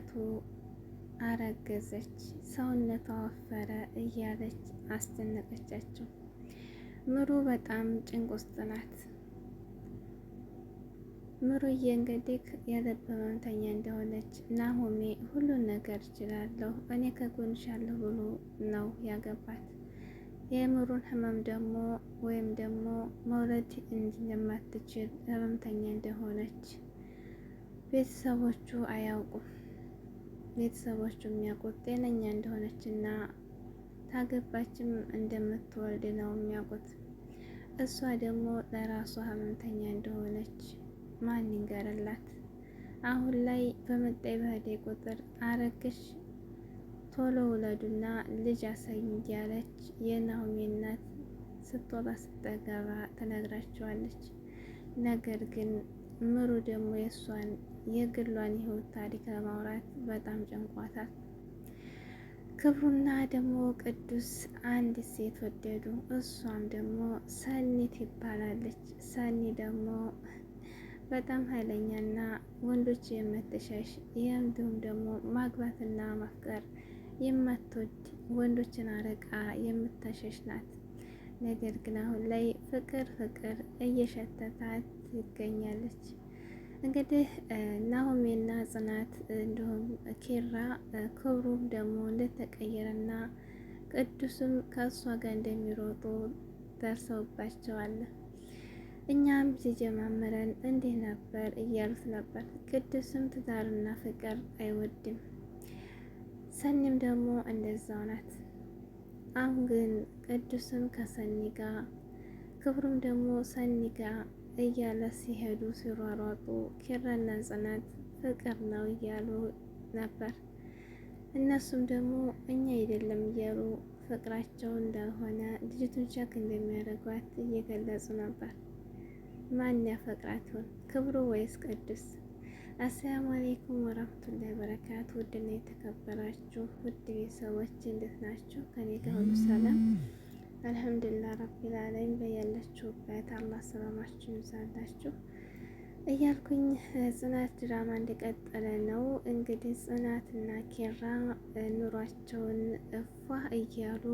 በአመቱ አረገዘች፣ ሰውነቷ ወፈረ እያለች አስጨነቀቻቸው። ምሩ በጣም ጭንቅ ውስጥ ናት። ምሩዬ እንግዲህ የልብ ህመምተኛ እንደሆነች ናሆሜ ሁሉን ነገር እችላለሁ እኔ ከጎንሻለሁ ብሎ ነው ያገባት። የምሩን ህመም ደግሞ ወይም ደግሞ መውለድ እንደማትችል ህመምተኛ እንደሆነች ቤተሰቦቹ አያውቁም። ቤተሰቦቹ የሚያውቁት ጤነኛ እንደሆነች እና ታገባችም እንደምትወልድ ነው የሚያውቁት። እሷ ደግሞ ለራሷ ህመምተኛ እንደሆነች ማን ይንገርላት? አሁን ላይ በመጣይ በህዴ ቁጥር አረግሽ ቶሎ ውለዱና ልጅ አሳይኝ እያለች የናሆሜ እናት ስትወጣ ስትገባ ትነግራቸዋለች። ነገር ግን ምሩ ደግሞ የእሷን የግሏን የህይወት ታሪክ ለማውራት በጣም ጨንቋታል። ክብሩና ደግሞ ቅዱስ አንድ ሴት ወደዱ። እሷም ደግሞ ሰኒ ትባላለች። ሰኒ ደግሞ በጣም ኃይለኛና ወንዶች የምትሸሽ እንዲሁም ደግሞ ማግባትና ማፍቀር የማትወድ ወንዶችን አረቃ የምታሸሽ ናት። ነገር ግን አሁን ላይ ፍቅር እየሸተታት ትገኛለች። እንግዲህ ናሆሜና ጽናት እንዲሁም ኪራ ክብሩም ደግሞ እንደተቀየረና ቅዱስም ከእሷ ጋር እንደሚሮጡ ደርሰውባቸዋል። እኛም ሲጀማመረን እንዲህ ነበር እያሉት ነበር። ቅዱስም ትዳርና ፍቅር አይወድም፣ ሰኒም ደግሞ እንደዛው ናት። አሁን ግን ቅዱስም ከሰኒ ጋር ክብሩም ደግሞ ሰኒ ጋር እያለ ሲሄዱ ሲሯሯጡ ኪራና ጽናት ፍቅር ነው እያሉ ነበር። እነሱም ደግሞ እኛ አይደለም እያሉ ፍቅራቸው እንዳልሆነ ልጅቱን ቸክ እንደሚያደርጓት እየገለጹ ነበር። ማን ያፈቅራት ይሆን ክብሩ ወይስ ቅዱስ? አሰላሙ አለይኩም ወራህመቱላሂ ወበረካቱ። ውድና የተከበራችሁ ውድ ቤተሰቦች እንዴት ናችሁ? ከኔ ጋር ሁሉ ሰላም አልሐምዱሊላህ ረቢል ዓለሚን። በያላችሁበት አላህ ሰላማችሁን ይብዛላችሁ እያልኩኝ ጽናት ድራማ እንደቀጠለ ነው። እንግዲህ ጽናትና ኪራ ኑሯቸውን እፏ እያሉ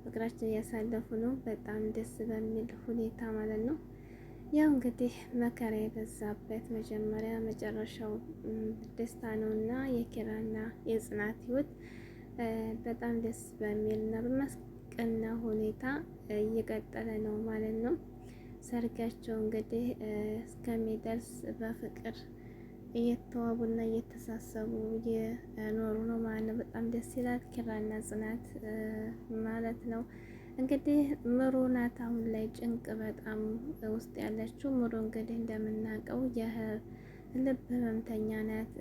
ፍቅራቸውን እያሳለፉ ነው። በጣም ደስ በሚል ሁኔታ ማለት ነው። ያው እንግዲህ መከራ የበዛበት መጀመሪያ መጨረሻው ደስታ ነው እና የኪራና የጽናት ህይወት በጣም ደስ በሚልና በማስቀና ሁኔታ እየቀጠለ ነው ማለት ነው። ሰርጋቸው እንግዲህ እስከሚደርስ በፍቅር እየተዋቡና እየተሳሰቡ እየኖሩ ነው ማለት ነው። በጣም ደስ ይላል። ኪራና ጽናት ማለት ነው። እንግዲህ ምሩ ናት አሁን ላይ ጭንቅ በጣም ውስጥ ያለችው። ምሩ እንግዲህ እንደምናውቀው የልብ ህመምተኛ ናት።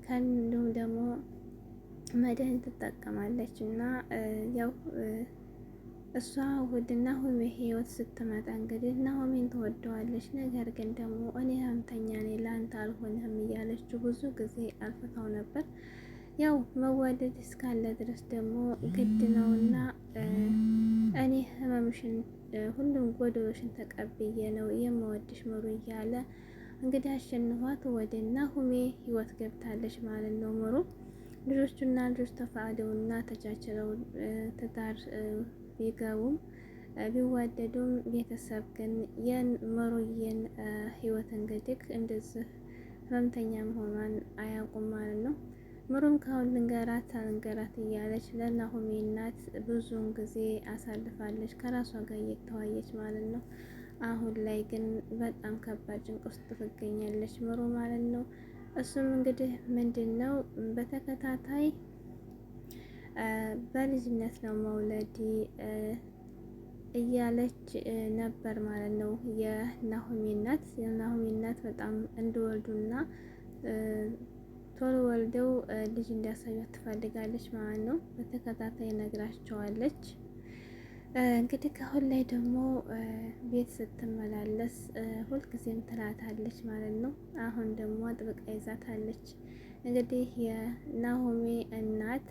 ከእንዲሁም ደግሞ መድኃኒት ትጠቀማለች እና ያው እሷ ወደ ናሆሜ ህይወት ስትመጣ እንግዲህ ናሆሜን ትወደዋለች። ነገር ግን ደግሞ እኔ ህመምተኛ ነኝ ለአንተ አልሆንህም እያለችው ብዙ ጊዜ አልፍታው ነበር። ያው መዋደድ እስካለ ድረስ ደግሞ ግድ ነውና እኔ ህመምሽን ሁሉም ጎዶሎሽን ተቀብዬ ነው የምወድሽ ምሩ እያለ እንግዲህ አሸንፏት ወደ ናሆሜ ህይወት ገብታለች ማለት ነው። ምሩ ልጆቹና ልጆች ተፋደውና ተቻችለው ትዳር ቢገቡም ቢዋደዱም ቤተሰብ ግን የምሩዬን ህይወት እንግዲህ እንደዚህ ህመምተኛ መሆኗን አያውቁም ማለት ነው። ምሩም ካሁን ልንገራት አልንገራት እያለች ለናሆሜ እናት ብዙውን ጊዜ አሳልፋለች ከራሷ ጋር እየተዋየች ማለት ነው። አሁን ላይ ግን በጣም ከባድ ጭንቅ ውስጥ ትገኛለች ምሩ ማለት ነው። እሱም እንግዲህ ምንድን ነው በተከታታይ በልጅነት ነው መውለድ እያለች ነበር ማለት ነው። የናሆሜ እናት በጣም እንዲወልዱና ቶሎ ወልደው ልጅ እንዲያሳዩት ትፈልጋለች ማለት ነው። በተከታታይ ነግራቸዋለች። እንግዲህ ከአሁን ላይ ደግሞ ቤት ስትመላለስ ሁልጊዜም ትላታለች ማለት ነው። አሁን ደግሞ አጥብቃ ይዛታለች። እንግዲህ የናሆሜ እናት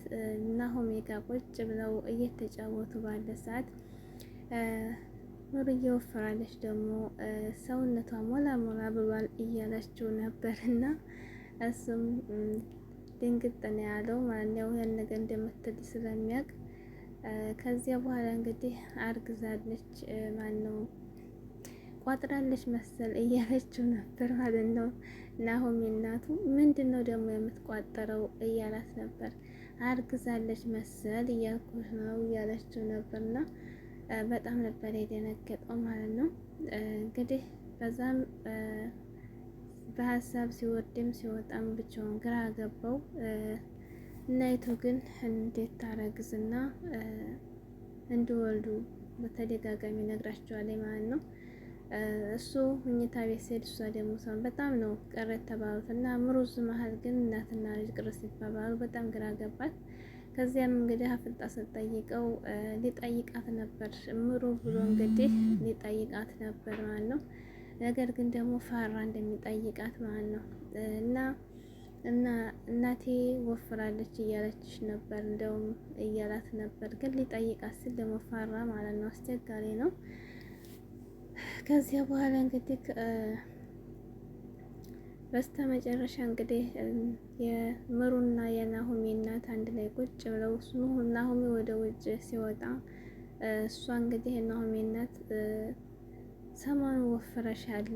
ናሆሜ ጋር ቁጭ ብለው እየተጫወቱ ባለ ሰዓት ምሩዬ ወፍራለች ደግሞ ሰውነቷ ሞላ ሞላ ብሏል እያለችው ነበር እና እሱም ድንግጥ ነው ያለው ማለት ነው። ያን ነገር እንደምትል ስለሚያውቅ ከዚያ በኋላ እንግዲህ አርግዛለች ማነው ቋጥራለች መሰል እያለችው ነበር ማለት ነው። ናሆሚ እናቱ ምንድን ነው ደግሞ የምትቋጠረው እያላት ነበር። አርግዛለች መሰል እያልኩሽ ነው እያለችው ነበርና በጣም ነበር የደነገጠው ማለት ነው። እንግዲህ በዛም በሀሳብ ሲወርድም ሲወጣም ብቻውን ግራ ገባው። እናይቱ ግን እንዴት ታረግዝና እንዲወልዱ በተደጋጋሚ ነግራቸዋለች ማለት ነው። እሱ መኝታ ቤት ሲሄድ እሷ ደግሞ ሰውን በጣም ነው ቅር የተባሉት እና ምሩዝ መሀል ግን እናትና ልጅ ቅር ሲባባሉ በጣም ግራ ገባት። ከዚያም እንግዲህ አፍጣ ስትጠይቀው ሊጠይቃት ነበር ምሩ ብሎ እንግዲህ ሊጠይቃት ነበር ማለት ነው። ነገር ግን ደግሞ ፈራ እንደሚጠይቃት ማለት ነው። እና እናቴ ወፍራለች እያለችሽ ነበር እንደውም እያላት ነበር። ግን ሊጠይቃት ሲል ደግሞ ፈራ ማለት ነው። አስቸጋሪ ነው። ከዚያ በኋላ እንግዲህ በስተ መጨረሻ እንግዲህ የምሩና የናሆሚ እናት አንድ ላይ ቁጭ ብለው ናሆሚ ወደ ውጭ ሲወጣ እሷ እንግዲህ የናሆሚ እናት ሰሞኑን ወፍረሻል፣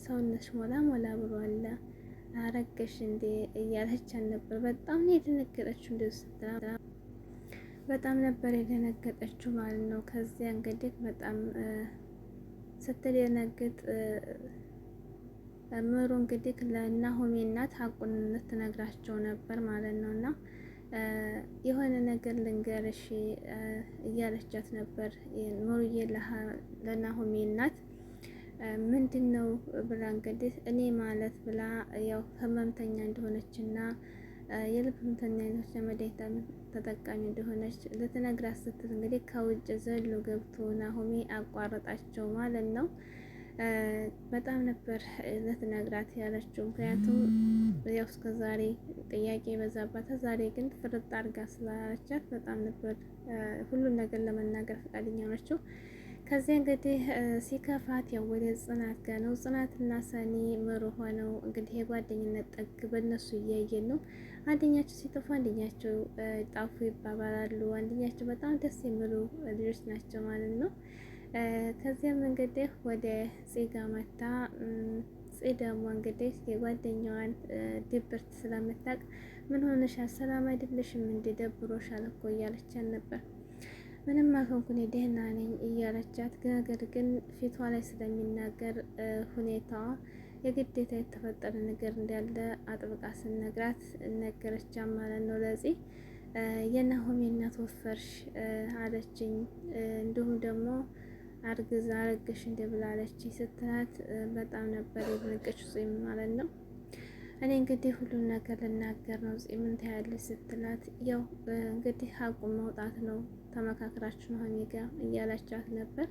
ሰውነሽ ሞላ ሞላ ብሏል፣ አረገሽ እንዴ እያለች ነበር። በጣም ነው የደነገጠችው። እንደዚህ ስትላ በጣም ነበር የደነገጠችው ማለት ነው። ከዚያ እንግዲህ በጣም ስትደነግጥ ምሩ እንግዲህ ለናሆሚ እናት ሀቁን ትነግራቸው ነበር ማለት ነው። እና የሆነ ነገር ልንገርሽ እያለቻት ነበር ምሩዬ ለናሆሚ እናት ምንድን ነው ብላ እንግዲህ እኔ ማለት ብላ ያው ህመምተኛ እንደሆነችና የልብ ህመምተኛ አይነቶች ለመድኃኒት ተጠቃሚ እንደሆነች ልትነግራት ስትል እንግዲህ ከውጭ ዘሎ ገብቶ ናሆሚ አቋረጣቸው ማለት ነው። በጣም ነበር ልትነግራት ያለችው። ምክንያቱም ያው እስከ ዛሬ ጥያቄ የበዛባት ዛሬ ግን ፍርጥ አድርጋ ስላለቻት በጣም ነበር ሁሉን ነገር ለመናገር ፈቃደኛ ነችው። ከዚያ እንግዲህ ሲከፋት ያው ወደ ጽናት ጋር ነው። ጽናትና ሰኒ ምሩ ሆነው እንግዲህ የጓደኝነት ጠግ በእነሱ እያየን ነው። አንደኛቸው ሲጠፉ አንደኛቸው ጣፉ ይባባላሉ። አንደኛቸው በጣም ደስ የሚሉ ልጆች ናቸው ማለት ነው። ከዚያም እንግዲህ ወደ ጼጋ መታ ጼ ደግሞ እንግዲህ የጓደኛዋን ድብርት ስለምታውቅ ምን ሆነሻል? ሰላም አይደለሽም? እንዲደብሮሻል እኮ እያለቻት ነበር። ምንም አልሆንኩኝ ደህና ነኝ እያለቻት፣ ነገር ግን ፊቷ ላይ ስለሚናገር ሁኔታዋ የግዴታ የተፈጠረ ነገር እንዳለ አጥብቃ ስነግራት ነገረቻት ማለት ነው። ለዚህ የናሆሚ እናት ወፈርሽ አለችኝ፣ እንዲሁም ደግሞ አረገሽ እንደ ብላለች ስትላት በጣም ነበር የደነገጠችው ጺም ማለት ነው። እኔ እንግዲህ ሁሉን ነገር ልናገር ነው ምን ታያለች ስትላት፣ ያው እንግዲህ ሀቁን መውጣት ነው ተመካክራችሁ ነው ሀሚ ጋር እያላቻት ነበር።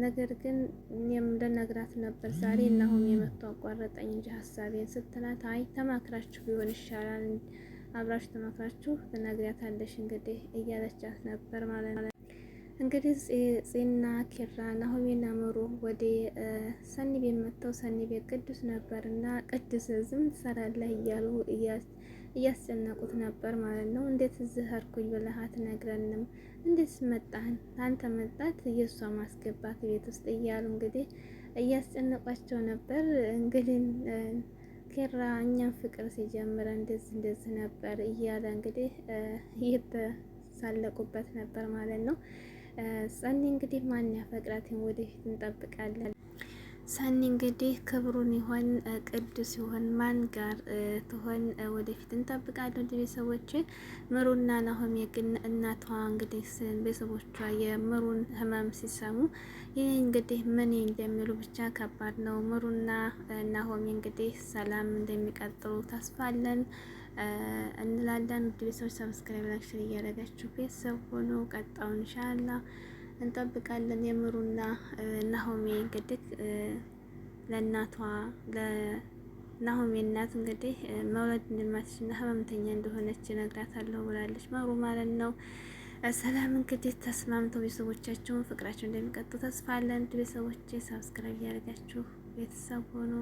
ነገር ግን እኔም ልነግራት ነበር ዛሬ እና አሁን የመጣ አቋረጠኝ እንጂ ሀሳቤን ስትላት፣ አይ ተማክራችሁ ቢሆን ይሻላል፣ አብራችሁ ተማክራችሁ ትነግሪያታለሽ እንግዲህ እያለቻት ነበር ማለት ነው። እንግዲህ ጼና ኪራ ናሆሚና ምሩ ወደ ሰኒ ቤት መጥተው ሰኒ ቤት ቅዱስ ነበር እና ቅዱስ ዝም ትሰራለህ እያሉ እያስጨነቁት ነበር ማለት ነው። እንዴት እዚህ ሄድኩኝ ብለህ አትነግረንም? እንዴት መጣህን? አንተ መጣት የእሷ ማስገባት ቤት ውስጥ እያሉ እንግዲህ እያስጨነቋቸው ነበር። እንግዲህ ኪራ እኛም ፍቅር ሲጀምረ እንደዚህ ነበር እያለ እንግዲህ እየተሳለቁበት ነበር ማለት ነው። ሰኒ እንግዲህ ማን ያፈቅራትን ወደፊት እንጠብቃለን። ሰኒ እንግዲህ ክብሩን ይሆን ቅዱስ ይሆን ማን ጋር ትሆን ወደፊት እንጠብቃለን። እንደ ቤተሰቦች ምሩና ናሆሚ ግን እናቷ እንግዲህ ቤተሰቦቿ የምሩን ህመም ሲሰሙ ይህ እንግዲህ ምን እንደሚሉ ብቻ ከባድ ነው። ምሩና ናሆሚ እንግዲህ ሰላም እንደሚቀጥሉ ተስፋ አለን እንላለን። ውድ ቤተሰቦች ሰብስክራይብ ላይክ ሼር እያደረጋችሁ ቤተሰብ ሆኖ ቀጣውን ኢንሻአላህ እንጠብቃለን። የምሩና ናሆሚ እንግዲህ ለእናቷ ለናሆሚ እናት እንግዲህ መውለድ እንደማትችልና ህመምተኛ እንደሆነች እነግራታለሁ ብላለች ምሩ ማለት ነው። ሰላም እንግዲህ ተስማምተው ቤተሰቦቻቸውን ፍቅራቸው እንደሚቀጥሉ ተስፋ አለን። ቤተሰቦቼ ሰብስክራይብ እያደረጋችሁ ቤተሰብ ሆኖ